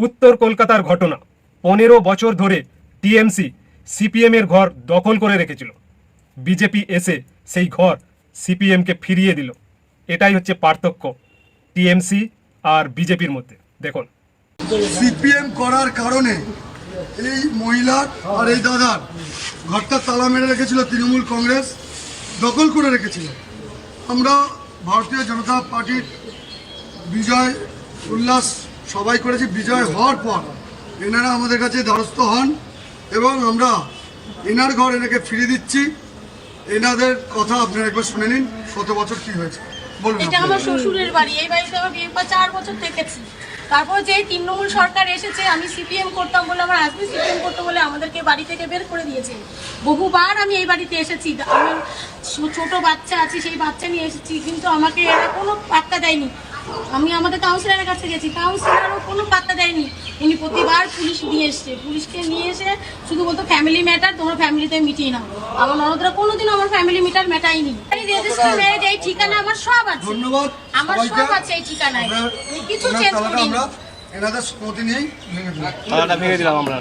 উত্তর কলকাতার ঘটনা। 15 বছর ধরে টিএমসি সিপিএম এর ঘর দখল করে রেখেছিল। বিজেপি এসে সেই ঘর সিপিএমকে ফিরিয়ে দিল। এটাই হচ্ছে পার্থক্য টিএমসি আর বিজেপির মধ্যে। দেখুন, সিপিএম করার কারণে এই মহিলার আর এই দাদার ঘরটা তালা মেরে রেখেছিল তৃণমূল কংগ্রেস, দখল করে রেখেছিল। আমরা ভারতীয় জনতা পার্টির বিজয় উল্লাস সবাই করেছি। বিজয় হওয়ার পর এনারা আমাদের কাছে দ্বারস্থ হন এবং আমরা এনার ঘর এনাকে ফিরিয়ে দিচ্ছি। এনাদের কথা আপনারা একবার শুনে নিন, কত বছর কি হয়েছে বলুন। এটা আমার শ্বশুরের বাড়ি, এই বাড়িতে আমি বিয়ের পর 4 বছর থেকেছি। তারপর যে তৃণমূল সরকার এসেছে, আমি সিপিএম করতাম বলে, আমার হাজবেন্ড সিপিএম করতো বলে আমাদেরকে বাড়ি থেকে বের করে দিয়েছে। বহুবার আমি এই বাড়িতে এসেছি, আমার ছোট বাচ্চা আছে, সেই বাচ্চা নিয়ে এসেছি, কিন্তু আমাকে এরা কোনো পাত্তা দেয়নি। আমি আমাদের কাউন্সিলরের কাছে গেছি, কাউন্সিলরও কোনো পাত্তা দেয়নি। উনি প্রতিবার পুলিশ নিয়ে এসছে, পুলিশকে নিয়ে এসে শুধু বলতো ফ্যামিলি ম্যাটার, তোমার ফ্যামিলিতে মিটিয়ে নাও। আমার ননদরা কোনোদিনও আমার ফ্যামিলি ম্যাটার মেটাইনি। রেজিস্ট্রি ম্যারেজ, এই ঠিকানা আমার সব আছে, ধন্যবাদ। আমার সব আছে এই ঠিকানায়, কিছু চেঞ্জ করিনি। আমরা এনাদের সম্মতি নিয়েই ভেঙে দিলাম। ভেঙে দিলাম আমরা।